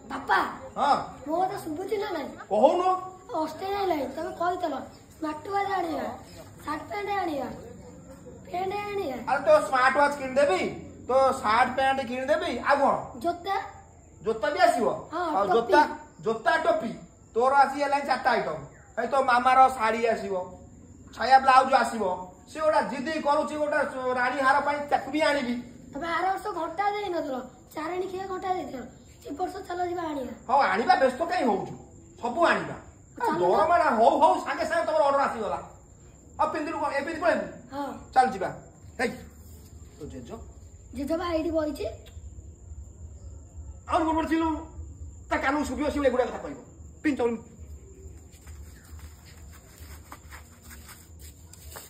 बापा हां मो तो सुबुची ना नहीं कहूनो ऑस्ट्रेलिया लाइन तब कॉल चलो स्मार्ट वॉच आनिया शर्ट पैंट आनिया पैंट आनिया अरे तो स्मार्ट वॉच किन देबी तो शर्ट पैंट किन देबी आ कोन जोता जोता भी आसीबो हाँ, जोता जोता टोपी तोर आसी हेला चारटा आइटम ए तो मामार साड़ी आसीबो छाया ब्लाउज आसीबो से ओडा जिद्दी करूची ओडा रानी हार पई ताकू भी आनीबी तबे आर वर्ष घंटा देई नथलो चारणी खिया घंटा देथिलो ए वर्ष चलो जिबा आनिया हां आनीबा व्यस्त काई होउछु सब आनीबा दरमा ना हो हो संगे संगे तोर ऑर्डर आसी गला अब पिंदिरु ए पिंदिरु कोले हां चल जिबा हे तो जेजो बा आईडी बइची और बड़ छिलु ता कानु सुबियो सिले गुडा कथा कहबो पिन चल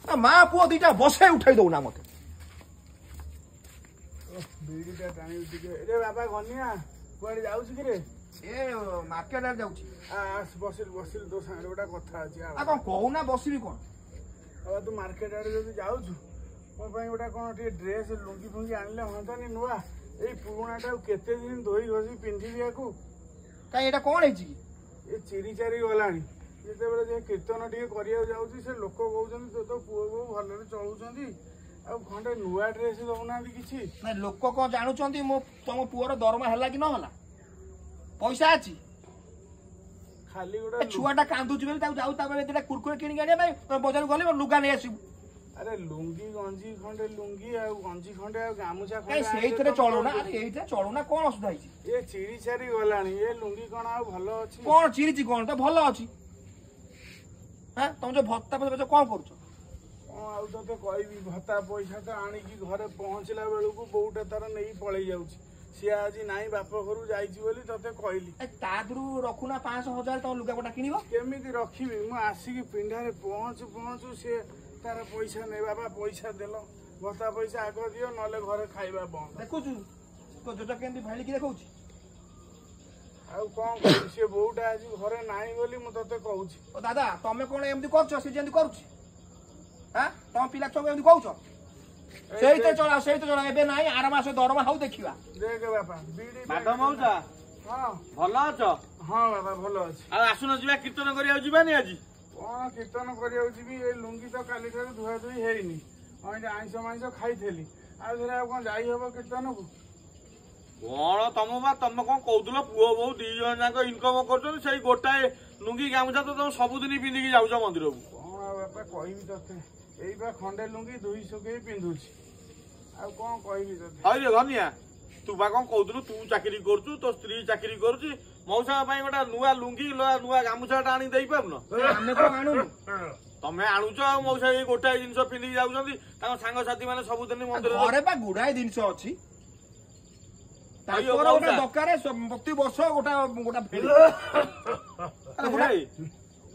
आ मां पुओ दीटा बसे उठाई दउ ना मते बीडीटा टाणी उठिके रे बाबा गनिया कुआडे जाउछ कि रे ए मार्केट आ जाउची बसिल तो सारे गोटा कथा अछि आ कोन कहू ना बसिबी कोन अब तू मार्केट आड़े जदि जाउछ मो पई गोटा कोन टे ड्रेस लुंगी फुंगी आनले हंतानी नुआ एई पुराणाटा केते दिन धोई घसी पिंधिबी याकू काई एटा कोन हेची ए चिरी चारी गलानी जेतेबेले जे कीर्तन टिके करिया जाउची से लोक कहउछन तो पुओ बो भलरे चलुछंती आ खंडे नुआ ड्रेस दउनांती किछि ना लोक को जानुचंती मो तम पुओर दरमा हला कि न हला पैसा अछि खाली गोटा छुआटा कांदुची बेले ताऊ जाऊ ता बेले जेटा कुरकुरे किनि गाडे भाई बाजार गले लुगा नै आसीबू अरे लुंगी गंजी खंडे लुंगी आ गंजी खंडे आ गामुछा ए सेइथरे चलो ना अरे एइथरे चलो ना कोन असुधा हिची ए चिरी चारी गलानी ए लुंगी कोन आ भलो अछि कोन चिरिची कोन तो भलो अछि हां तुम जो भत्ता पैसा कोन करछ आ तो कहबी भत्ता पैसा तो आनी की घरे पहुंचला बेलू को बोउटा तार नहीं पळै जाउची सी आज नाई बाप घरु जाइची बोली तते कहली ए तादरू रखुना 5,000 तो लुगा कोटा किनिबो केमिति रखिबी मु आसी की पिंढारे पहुंचू से तार पैसा नै बाबा पैसा देलो भत्ता पैसा आग दियो नले घरे खाइबा बंद देखुछु तो जोटा केंदी भाइली की देखौछि आ कोन करी से बोउटा आज घरे नाई बोली मु तते कहूची ओ दादा तमे कोन एमदी करछ से जेंदी करूछि हां तम पिला सब एमदी कहउछ सेइते चला एबे नाही आर मास दरमा हाउ देखिबा देख बाबा बीडी बाबा मौसा हां भलो अछ हां बाबा भलो अछि आ आसुन जिबा कीर्तन करिया जिबानी आजी कोन कीर्तन करिया जिबी ए लुंगी तो काली ठार धुआ धुई हेइनी ओइटा आइंस खाइथेली आ धरे कोन जाई हबो कीर्तन को कोन तम कोन कहउतलो पुओ बहु दी जन जाक इनकम करछन सेई गोटाए लुंगी गामुछा तो तुम सबुदिन पिंधिकी जाउछ मंदिर को कोन बापा कहबी तते एई बा खंडे लुंगी 200 के पिंधुची आ कोन कहबी तते हई रे धनिया तू बा कोन कहउतलो तू चाकरी करछु तो स्त्री चाकरी करूची मौसा पई गोटा नुआ लुंगी नुआ गामुछाटा आनी देई पाबनो हमें को आनु तमे आनुछ मौसा ए गोटाए जिंस पिंधिकी जाउछंती ताको सांग साथी माने सबुदिन मंदिर घरे बा गुडाई जिंस अछि ताकोर ओटा दकारे प्रति वर्ष गोटा फेरी अरे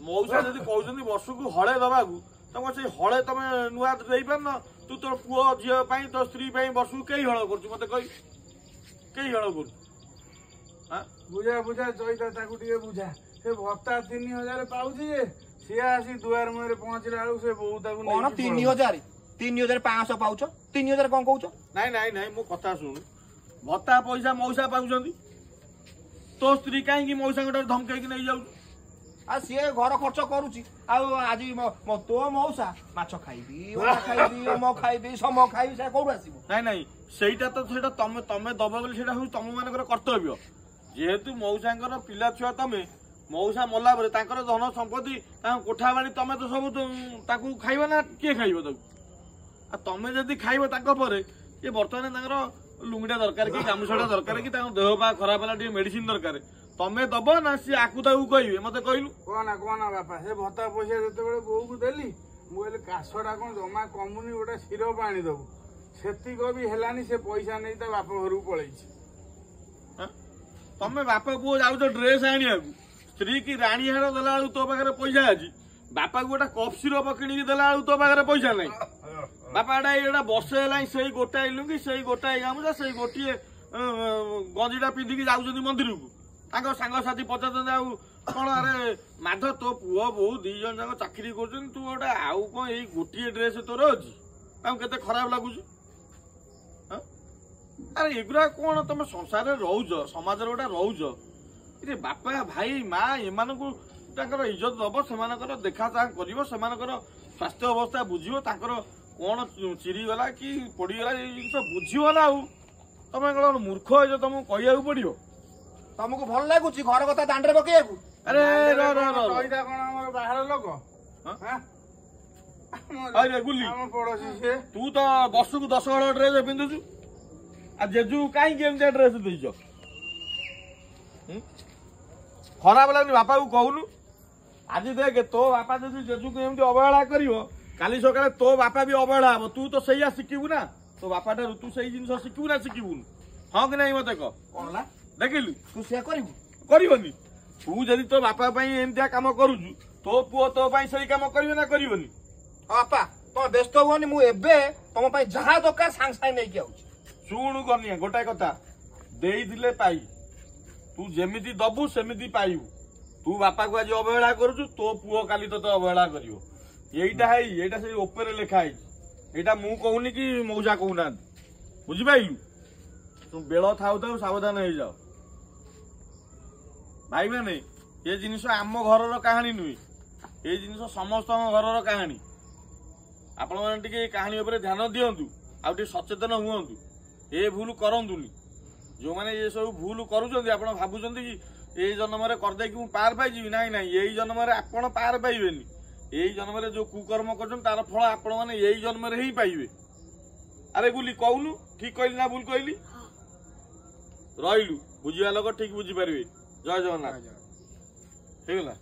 मौसा जदि कहउछंती वर्षकु हळे दबाकू तम से हळे तमे नुआ देई पारन तू तो पुओ झियो पई तो स्त्री पई वर्षकु केई हळ करछु मते कहि केई हळ करछु हां बुझा चैता ताकू टिके बुझा से भत्ता 3000 पाउची जे से आसी दुआर मुरे पहुंचला आलू से बहु ताकू कोन 3000 3500 पाउछ 3000 कोन कहउछ नहीं मो कथा सुन भत्ता पैसा मौसा पाउछंती तो स्त्री काहे की मौसा गटर धमकाई कि नहीं जाउ आ सी घर खर्च करुची आज तो मौसा माछ खाइबी ओला खाइबी मो खाइबी सम खाइबी से कोड आसीबो नहीं सेटा तो सेटा तमे दबा बोली सेटा हो तम मानकर कर्तव्य जेहेतु मौसांकर पिला छुआ तमे मौसा मला बरे तांकर धन संपत्ति तां कोठा बाड़ी तमे तो सब ताकू खाइबो ना के खाइबो ताकू आ तमे जदी खाइबो ताको परे ये वर्तमान तांकर लुंगीटा दरकार कि गामुछाटा दरकार कि तांको देह पा खराब होला टी मेडिसिन दरकार तमे दब ना सी आकु ताकू कहबे मते कहलु कोना बापा से भत्ता पैसा जते बेले बोउ को देली मुले कासडा कोन जमा कमुनी गोटा सिरो पानी दबु सेती को भी हेलानी से पैसा नै त बाप घरु पळैछि तमे बाप पुओ जाउ तो ड्रेस आनिया स्त्री की रानी हाड़ देला तो पाखरे पैसा अछि बापा को गोटा कप सिरप किनी देला तो पाखरे पैसा नै बापा एटा वर्ष हेला सेई गोटाए लुंगी सेई गोटाए गामुछा सेई गोटिए गंजीटा पिंधिकी जाउछन्ती मंदिर को ताको सांग साथी पचारछन्ती आउ कोन अरे माध तो पुओ बहु दी जन जाक चाकरी करछन तू गोटा आउ कोन एई गोटिए ड्रेस तोर अछि ताऊ केते खराब लागुछि अरे एगुरा कोन तमे संसार रे रहउछ समाज रे गोटा रहउछ ଏ ବାପା ଭାଇ ମା ଏମାନଙ୍କୁ ତାଙ୍କର ଇଜ୍ଜତ ଦବ, ସେମାନଙ୍କର ଦେଖା ଚାହାଁ କରିବ, ସେମାନଙ୍କର ସ୍ୱାସ୍ଥ୍ୟ ଅବସ୍ଥା ବୁଝିବ, ତାଙ୍କର କଣ ଚିରିଗଲା କି ପୋଡିଗଲା ଏଇ ଜିନିଷ ବୁଝିବ ନା। ଆଉ ତମେ କଣ ମୂର୍ଖ ହେଇଛ, ତମକୁ କହିବାକୁ ପଡିବ। ତମକୁ ଭଲ ଲାଗୁଛି ଘର କଥା ଦାଣ୍ଡରେ ପକେଇବାକୁ? ଆରେ କହିଟା କଣ ଆମର ବାହାର ଲୋକ? ଆରେ ଗୁଲି ଆମ ପଡୋଶୀ ସିଏ। ତୁ ତ ବର୍ଷକୁ 10 ହଳ ଡ୍ରେସ ପିନ୍ଧୁଛୁ, ଆଉ ଜେଜୁ କାହିଁକି ଏମିତିଆ ଡ୍ରେସ ଦେଇଛ? ଖରାପ ଲାଗୁନି ବାପାକୁ କହୁନୁ? ଆଜି ଦେଖ ତୋ ବାପା ଯଦି ଜେଜୁକୁ ଏମିତି ଅବହେଳା କରିବ, କାଲି ସକାଳେ ତୋ ବାପା ବି ଅବହେଳା ହବ। ତୁ ତ ସେଇଆ ଶିଖିବୁ ନା, ତୋ ବାପା ଠାରୁ ତୁ ସେଇ ଜିନିଷ ଶିଖିବୁ ନା ଶିଖିବୁନୁ? ହଁ କି ନାଇଁ ମତେ କହ। କଣ ହେଲା? ଦେଖିଲୁ ତୁ ସେୟା କରିବୁ? କରିବନି? ତୁ ଯଦି ତୋ ବାପା ପାଇଁ ଏମିତିଆ କାମ କରୁଛୁ, ତୋ ପୁଅ ତୋ ପାଇଁ ସେଇ କାମ କରିବେ ନା କରିବନି? ହଁ ବାପା ତମେ ବ୍ୟସ୍ତ ହୁଅନି, ମୁଁ ଏବେ ତମ ପାଇଁ ଯାହା ଦରକାର ସାଙ୍ଗେ ସାଙ୍ଗେ ନେଇକି ଆଉଛି। ଶୁଣୁ କନିଆ, ଗୋଟାଏ କଥା, ଦେଇଥିଲେ ପାଇ, ତୁ ଯେମିତି ଦବୁ ସେମିତି ପାଇବୁ। ତୁ ବାପାକୁ ଆଜି ଅବହେଳା କରୁଛୁ, ତୋ ପୁଅ କାଲି ତତେ ଅବହେଳା କରିବ। ଏଇଟା ସେଇ ଉପରେ ଲେଖା ହେଇଛି। ଏଇଟା ମୁଁ କହୁନି କି ମଉସା କହୁନାହାନ୍ତି, ବୁଝିପାଇଲୁ? ତୁ ବେଳ ଥାଉ ଥାଉ ସାବଧାନ ହେଇଯାଅ ଭାଇ ମାନେ। ଏ ଜିନିଷ ଆମ ଘରର କାହାଣୀ ନୁହେଁ, ଏ ଜିନିଷ ସମସ୍ତଙ୍କ ଘରର କାହାଣୀ। ଆପଣମାନେ ଟିକେ ଏ କାହାଣୀ ଉପରେ ଧ୍ୟାନ ଦିଅନ୍ତୁ, ଆଉ ଟିକେ ସଚେତନ ହୁଅନ୍ତୁ, ଏ ଭୁଲ କରନ୍ତୁନି। ଯୋଉମାନେ ଏ ସବୁ ଭୁଲ କରୁଛନ୍ତି, ଆପଣ ଭାବୁଛନ୍ତି କି ଏଇ ଜନ୍ମରେ କରିଦେଇକି ମୁଁ ପାର ପାଇଯିବି? ନାଇଁ ନାଇଁ, ଏଇ ଜନ୍ମରେ ଆପଣ ପାର ପାଇବେନି। ଏଇ ଜନ୍ମରେ ଯୋଉ କୁକର୍ମ କରୁଛନ୍ତି ତାର ଫଳ ଆପଣ ମାନେ ଏଇ ଜନ୍ମରେ ହିଁ ପାଇବେ। ଆରେ ଗୁଲି କହୁନୁ, ଠିକ କହିଲି ନା ଭୁଲ କହିଲି? ରହିଲୁ, ବୁଝିବା ଲୋକ ଠିକ ବୁଝିପାରିବେ। ଜୟ ଜଗନ୍ନାଥ। ହେଇଗଲା।